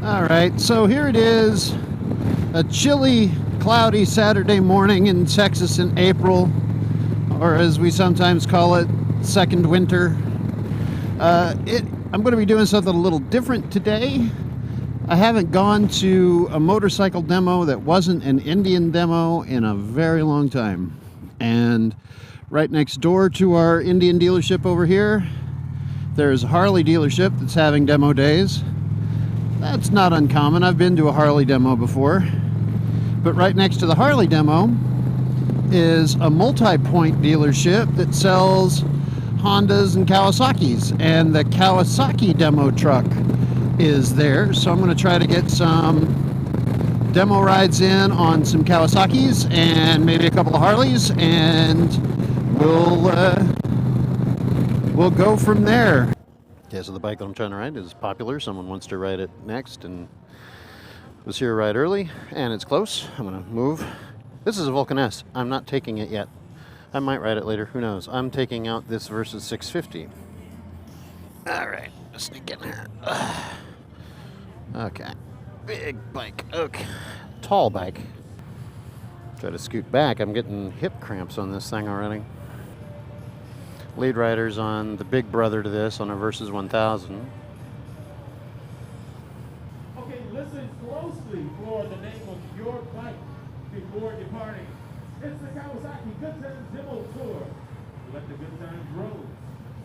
Alright, so here it is, a chilly, cloudy Saturday morning in Texas in April, or as we sometimes call it, second winter. I'm going to be doing something a little different today. I haven't gone to a motorcycle demo that wasn't an Indian demo in a very long time. And right next door to our Indian dealership over here, there's a Harley dealership that's having demo days. That's not uncommon. I've been to a Harley demo before. But right next to the Harley demo is a multi-point dealership that sells Hondas and Kawasaki's. And the Kawasaki demo truck is there. So I'm going to try to get some demo rides in on some Kawasaki's and maybe a couple of Harleys. And we'll go from there. Okay, so the bike that I'm trying to ride is popular. Someone wants to ride it next and was here right early, and it's close. I'm gonna move. This is a Vulcan S. I'm not taking it yet. I might ride it later, who knows. I'm taking out this Versys 650. All right, let's sneak in here. Okay, big bike, okay. Tall bike. Try to scoot back. I'm getting hip cramps on this thing already. Lead riders on the big brother to this on a Versys 1000. Okay, listen closely for the name of your bike before departing. It's the Kawasaki Good Times Demo Tour. Let the good times roll.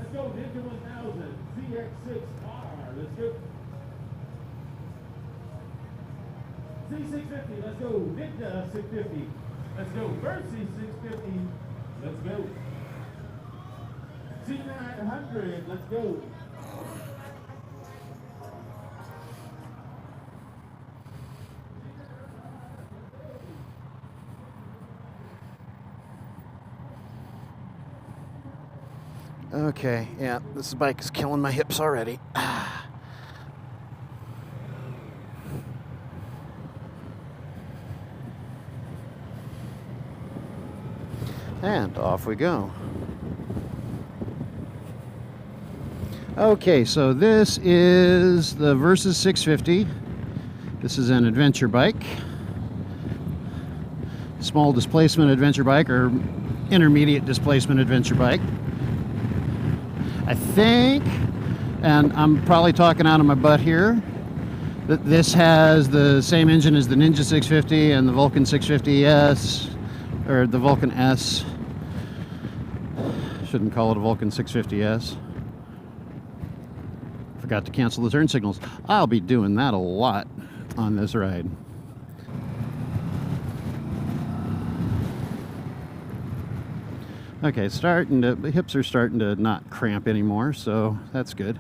Let's go, Ninja 1000 ZX6R. Let's go. Z650. Let's go. Ninja 650. Let's go. Versys 650. Let's go. C900, let's go. Okay, yeah, this bike is killing my hips already. And off we go. Okay, so this is the Versys 650. This is an adventure bike. Small displacement adventure bike, or intermediate displacement adventure bike. I think, and I'm probably talking out of my butt here, that this has the same engine as the Ninja 650 and the Vulcan 650S, or the Vulcan S. Shouldn't call it a Vulcan 650S. Forgot to cancel the turn signals. I'll be doing that a lot on this ride. Okay, the hips are starting to not cramp anymore, so that's good.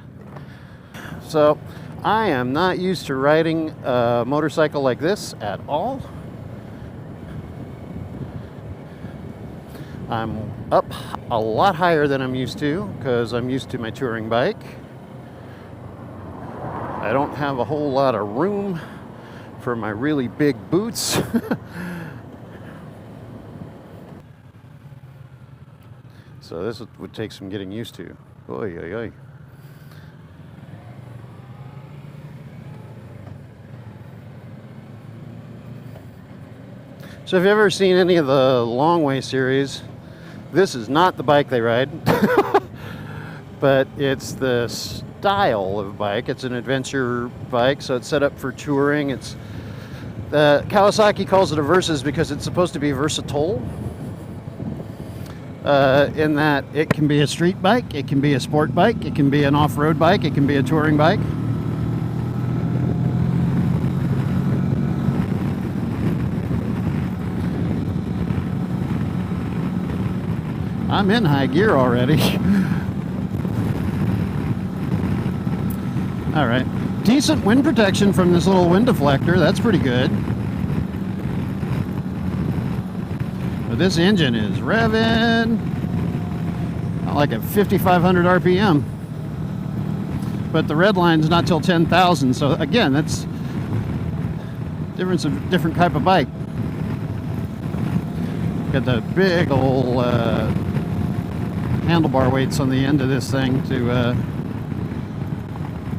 So I am not used to riding a motorcycle like this at all. I'm up a lot higher than I'm used to because I'm used to my touring bike. I don't have a whole lot of room for my really big boots. So this would take some getting used to. Oy, oy, oy. So if you've ever seen any of the Long Way series, this is not the bike they ride, but it's the style of bike. It's an adventure bike, so it's set up for touring. It's Kawasaki calls it a Versys because it's supposed to be versatile. In that it can be a street bike, it can be a sport bike, it can be an off-road bike, it can be a touring bike. I'm in high gear already. All right, decent wind protection from this little wind deflector. That's pretty good. But this engine is revving like at 5,500 RPM. But the red line's not till 10,000. So again, that's different type of bike. Got the big old handlebar weights on the end of this thing to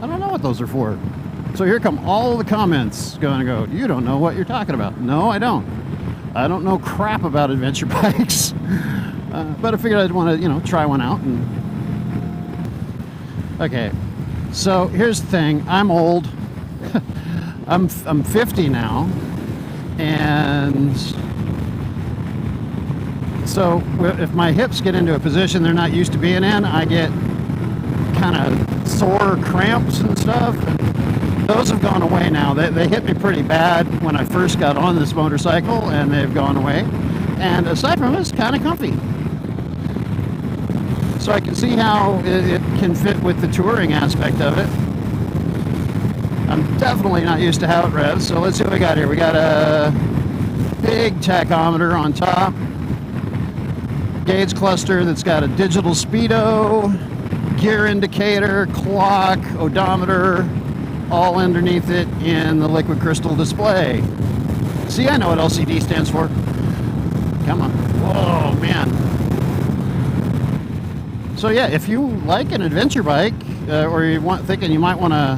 I don't know what those are for. So here come all the comments going to go, you don't know what you're talking about. No, I don't. I don't know crap about adventure bikes. But I figured I'd want to, you know, try one out. And okay, so here's the thing. I'm old. I'm 50 now. And so if my hips get into a position they're not used to being in, I get kind of sore cramps and stuff. And those have gone away now. They hit me pretty bad when I first got on this motorcycle, and they've gone away. And aside from it, it's kind of comfy. So I can see how it can fit with the touring aspect of it. I'm definitely not used to how it revs, so let's see what we got here. We got a big tachometer on top, gauge cluster that's got a digital speedo, gear indicator, clock, odometer, all underneath it in the liquid crystal display. See, I know what LCD stands for. Come on. Whoa, man. So yeah, if you like an adventure bike, or you thinking you might want to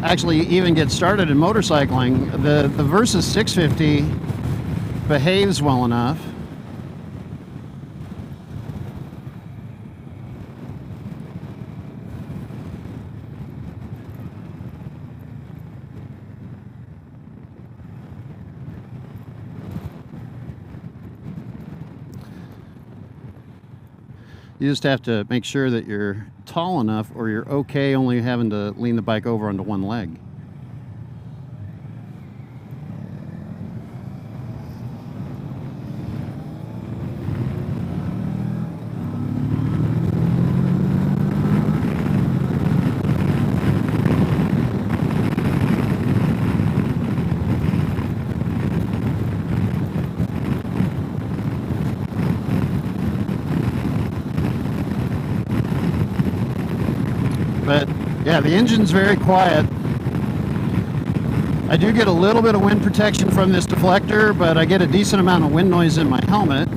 actually even get started in motorcycling, the Versys 650 behaves well enough. You just have to make sure that you're tall enough, or you're okay only having to lean the bike over onto one leg. But yeah, the engine's very quiet. I do get a little bit of wind protection from this deflector, but I get a decent amount of wind noise in my helmet.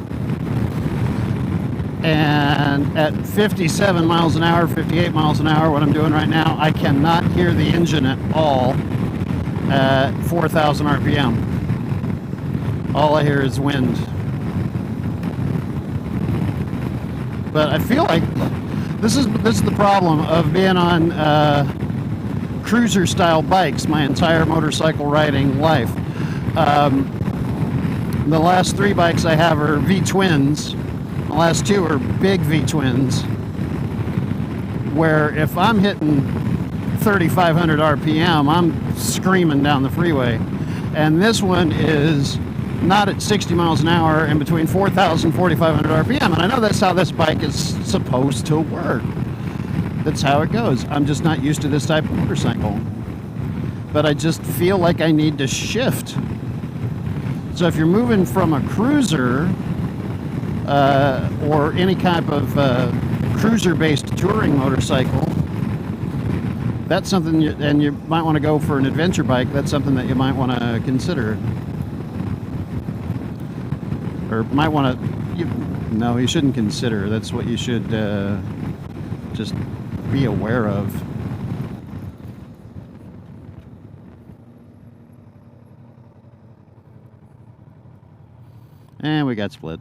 And at 57 miles an hour, 58 miles an hour, what I'm doing right now, I cannot hear the engine at all at 4,000 RPM. All I hear is wind. But I feel like this is the problem of being on cruiser style bikes my entire motorcycle riding life. The last 3 bikes I have are V-twins. The last 2 are big V-twins, where if I'm hitting 3,500 RPM, I'm screaming down the freeway. And this one is not at 60 miles an hour and between 4,000 and 4,500 RPM. And I know that's how this bike is supposed to work. That's how it goes. I'm just not used to this type of motorcycle. But I just feel like I need to shift. So if you're moving from a cruiser or any type of cruiser-based touring motorcycle, that's something, and you might want to go for an adventure bike, that's something that you might want to consider. Or might want to, no, you shouldn't consider. That's what you should just be aware of. And we got split.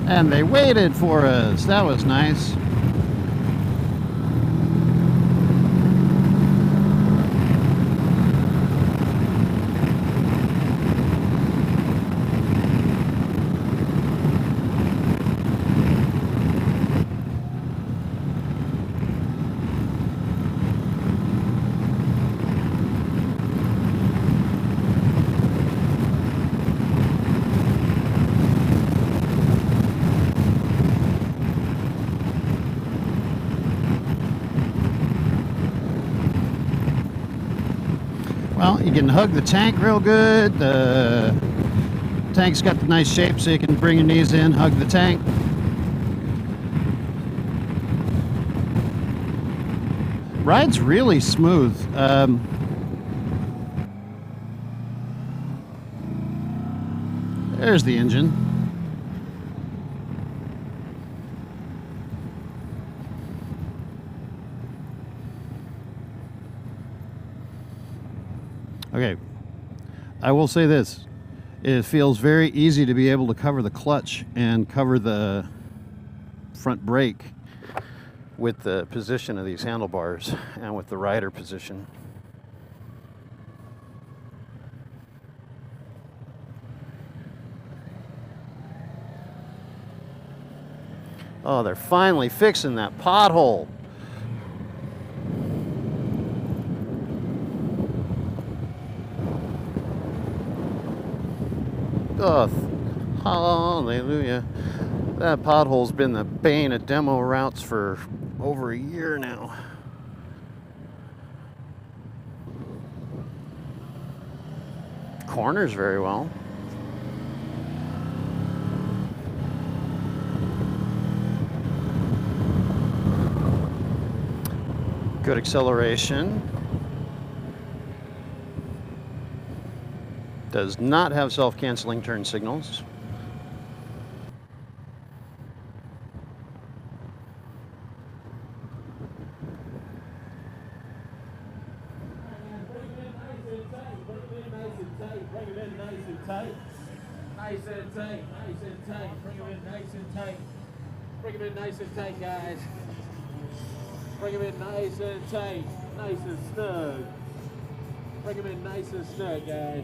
And they waited for us. That was nice. Well, you can hug the tank real good. The tank's got the nice shape, so you can bring your knees in, hug the tank. Ride's really smooth. There's the engine. Okay, I will say this. It feels very easy to be able to cover the clutch and cover the front brake with the position of these handlebars and with the rider position. Oh, they're finally fixing that pothole. Oh, hallelujah. That pothole's been the bane of demo routes for over a year now. Corners very well. Good acceleration. Does not have self-canceling turn signals. Bring it in nice and tight. Nice and tight, nice and tight. Bring it in nice and tight. Bring it in nice and tight, guys. Bring them in nice and tight, nice and snug. Bring them in nice and snug, guys.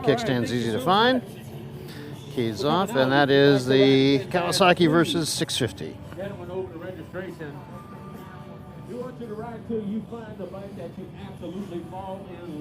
Kickstand's easy to find. Keys off, and that is the Kawasaki Versys 650. Gentlemen, over the registration. We want you to ride till you find the bike that you absolutely fall in